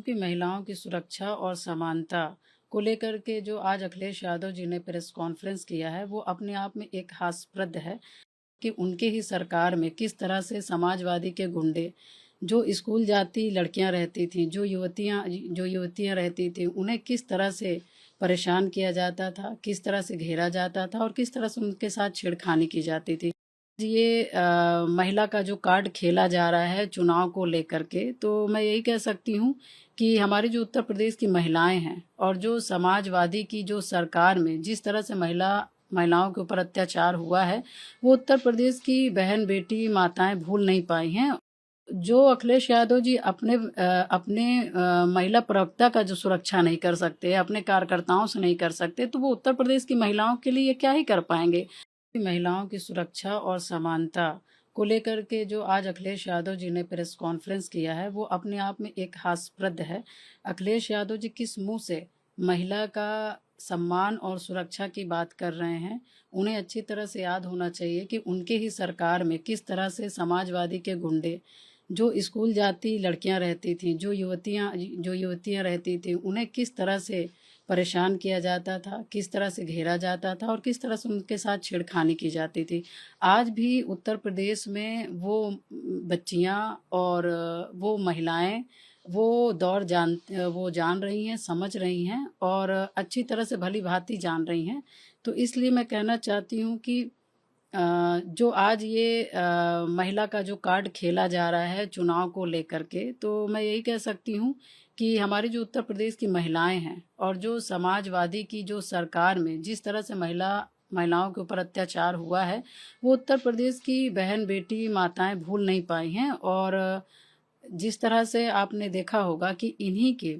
कि महिलाओं की सुरक्षा और समानता को लेकर के जो आज अखिलेश यादव जी ने प्रेस कॉन्फ्रेंस किया है, वो अपने आप में एक हास्यप्रद है कि उनके ही सरकार में किस तरह से समाजवादी के गुंडे जो स्कूल जाती लड़कियां रहती थीं, जो युवतियां रहती थीं, उन्हें किस तरह से परेशान किया जाता था, किस तरह से घेरा जाता था और किस तरह से उनके साथ छेड़खानी की जाती थी। ये महिला का जो कार्ड खेला जा रहा है चुनाव को लेकर के, तो मैं यही कह सकती हूँ कि हमारी जो उत्तर प्रदेश की महिलाएं हैं और जो समाजवादी की जो सरकार में जिस तरह से महिलाओं के ऊपर अत्याचार हुआ है, वो उत्तर प्रदेश की बहन बेटी माताएं भूल नहीं पाई हैं। जो अखिलेश यादव जी अपने महिला प्रवक्ता का जो सुरक्षा नहीं कर सकते, अपने कार्यकर्ताओं से नहीं कर सकते, तो वो उत्तर प्रदेश की महिलाओं के लिए क्या ही कर पाएंगे। महिलाओं की सुरक्षा और समानता को लेकर के जो आज अखिलेश यादव जी ने प्रेस कॉन्फ्रेंस किया है, वो अपने आप में एक हास्यप्रद है। अखिलेश यादव जी किस मुंह से महिला का सम्मान और सुरक्षा की बात कर रहे हैं। उन्हें अच्छी तरह से याद होना चाहिए कि उनके ही सरकार में किस तरह से समाजवादी के गुंडे जो स्कूल जाती लड़कियां रहती थीं, जो युवतियां रहती थीं, उन्हें किस तरह से परेशान किया जाता था, किस तरह से घेरा जाता था और किस तरह से उनके साथ छेड़खानी की जाती थी। आज भी उत्तर प्रदेश में वो बच्चियां और वो महिलाएं वो जान रही हैं, समझ रही हैं और अच्छी तरह से भली भांति जान रही हैं। तो इसलिए मैं कहना चाहती हूँ कि जो आज ये महिला का जो कार्ड खेला जा रहा है चुनाव को लेकर के, तो मैं यही कह सकती हूँ कि हमारी जो उत्तर प्रदेश की महिलाएं हैं और जो समाजवादी की जो सरकार में जिस तरह से महिलाओं के ऊपर अत्याचार हुआ है, वो उत्तर प्रदेश की बहन बेटी माताएं भूल नहीं पाई हैं। और जिस तरह से आपने देखा होगा कि इन्हीं के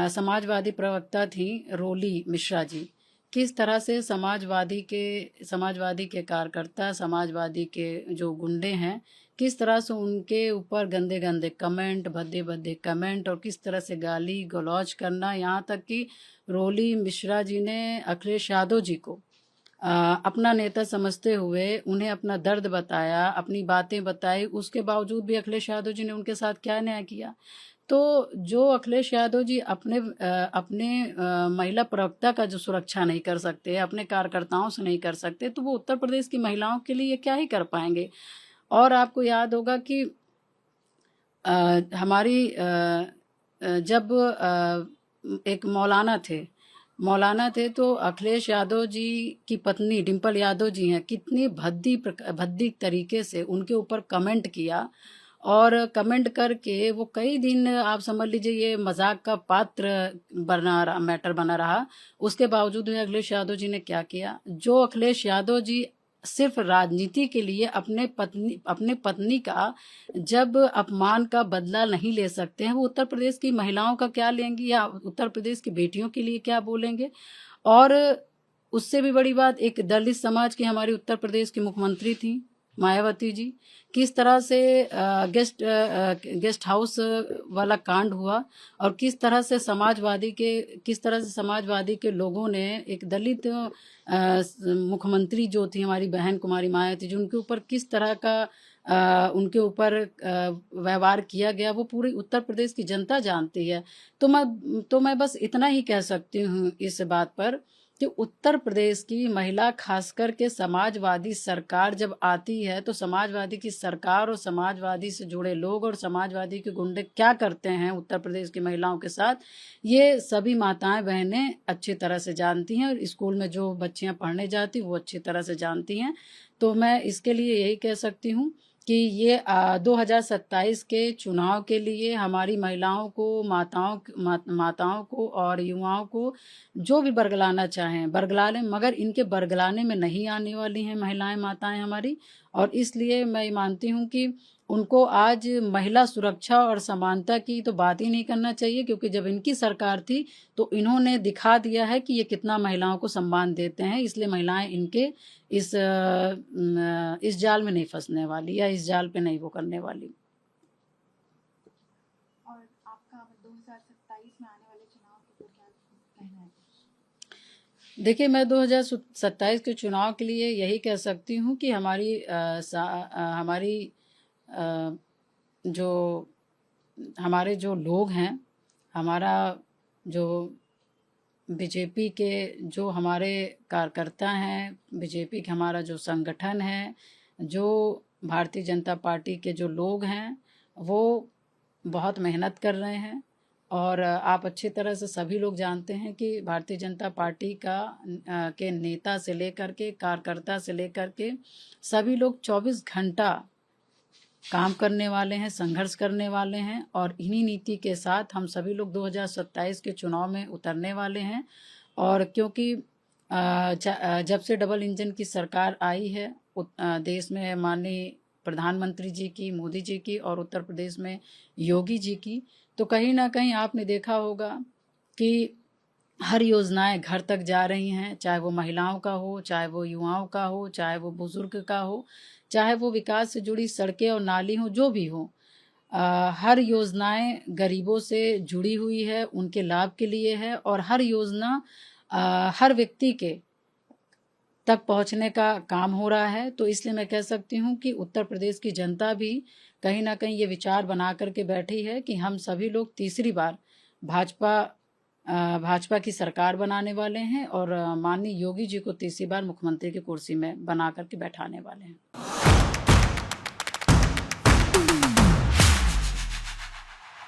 समाजवादी प्रवक्ता थी रोली मिश्रा जी, किस तरह से समाजवादी के कार्यकर्ता, समाजवादी के जो गुंडे हैं, किस तरह से उनके ऊपर गंदे गंदे कमेंट, भद्दे भद्दे कमेंट और किस तरह से गाली गलौज करना, यहाँ तक कि रोली मिश्रा जी ने अखिलेश यादव जी को अपना नेता समझते हुए उन्हें अपना दर्द बताया, अपनी बातें बताई, उसके बावजूद भी अखिलेश यादव जी ने उनके साथ क्या न्याय किया। तो जो अखिलेश यादव जी अपने महिला प्रवक्ता का जो सुरक्षा नहीं कर सकते, अपने कार्यकर्ताओं से नहीं कर सकते, तो वो उत्तर प्रदेश की महिलाओं के लिए क्या ही कर पाएंगे। और आपको याद होगा कि हमारी जब एक मौलाना थे तो अखिलेश यादव जी की पत्नी डिंपल यादव जी हैं, कितनी भद्दी तरीके से उनके ऊपर कमेंट किया और कमेंट करके वो कई दिन आप समझ लीजिए ये मजाक का पात्र मैटर बना रहा। उसके बावजूद भी अखिलेश यादव जी ने क्या किया, जो अखिलेश यादव जी सिर्फ राजनीति के लिए अपने पत्नी का जब अपमान का बदला नहीं ले सकते हैं, वो उत्तर प्रदेश की महिलाओं का क्या लेंगी या उत्तर प्रदेश की बेटियों के लिए क्या बोलेंगे। और उससे भी बड़ी बात, एक दलित समाज की हमारी उत्तर प्रदेश की मुख्यमंत्री थी मायावती जी, किस तरह से गेस्ट हाउस वाला कांड हुआ और किस तरह से समाजवादी के लोगों ने एक दलित मुख्यमंत्री जो थी हमारी बहन कुमारी मायावती जी, उनके ऊपर किस तरह का उनके ऊपर व्यवहार किया गया, वो पूरी उत्तर प्रदेश की जनता जानती है। तो मैं बस इतना ही कह सकती हूँ इस बात पर कि उत्तर प्रदेश की महिला, खासकर के समाजवादी सरकार जब आती है, तो समाजवादी की सरकार और समाजवादी से जुड़े लोग और समाजवादी के गुंडे क्या करते हैं उत्तर प्रदेश की महिलाओं के साथ, ये सभी माताएं बहनें अच्छी तरह से जानती हैं और स्कूल में जो बच्चियां पढ़ने जाती वो अच्छी तरह से जानती हैं। तो मैं इसके लिए यही कह सकती हूँ कि ये 2027 के चुनाव के लिए हमारी महिलाओं को, माताओं को और युवाओं को जो भी बरगलाना चाहें बरगला लें, मगर इनके बरगलाने में नहीं आने वाली हैं महिलाएं, माताएं हमारी। और इसलिए मैं ये मानती हूँ कि उनको आज महिला सुरक्षा और समानता की तो बात ही नहीं करना चाहिए, क्योंकि जब इनकी सरकार थी तो इन्होंने दिखा दिया है कि ये कितना महिलाओं को सम्मान देते हैं। इसलिए महिलाएं इनके इस जाल में नहीं फंसने वाली या इस जाल पे नहीं वो करने वाली। और आपका 2027 में आने वाले चुनाव के ऊपर क्या कहना है? देखिए, मैं 2027 के चुनाव के लिए यही कह सकती हूँ कि हमारी अ, जो हमारे जो लोग हैं हमारा जो बीजेपी के जो हमारे कार्यकर्ता हैं, बीजेपी का हमारा जो संगठन है, जो भारतीय जनता पार्टी के जो लोग हैं, वो बहुत मेहनत कर रहे हैं। और आप अच्छी तरह से सभी लोग जानते हैं कि भारतीय जनता पार्टी के नेता से लेकर के, कार्यकर्ता से लेकर के सभी लोग 24 घंटा काम करने वाले हैं, संघर्ष करने वाले हैं। और इन्हीं नीति के साथ हम सभी लोग 2027 के चुनाव में उतरने वाले हैं। और क्योंकि जब से डबल इंजन की सरकार आई है देश में, माननीय प्रधानमंत्री जी की, मोदी जी की, और उत्तर प्रदेश में योगी जी की, तो कहीं ना कहीं आपने देखा होगा कि हर योजनाएं घर तक जा रही हैं, चाहे वो महिलाओं का हो, चाहे वो युवाओं का हो, चाहे वो बुजुर्ग का हो, चाहे वो विकास से जुड़ी सड़कें और नाली हो, जो भी हो। हर योजनाएं गरीबों से जुड़ी हुई है, उनके लाभ के लिए है। और हर योजना हर व्यक्ति के तक पहुंचने का काम हो रहा है। तो इसलिए मैं कह सकती हूँ कि उत्तर प्रदेश की जनता भी कहीं ना कहीं ये विचार बना करके बैठी है कि हम सभी लोग तीसरी बार भाजपा की सरकार बनाने वाले हैं और माननीय योगी जी को तीसरी बार मुख्यमंत्री की कुर्सी में बना करके बैठाने वाले हैं।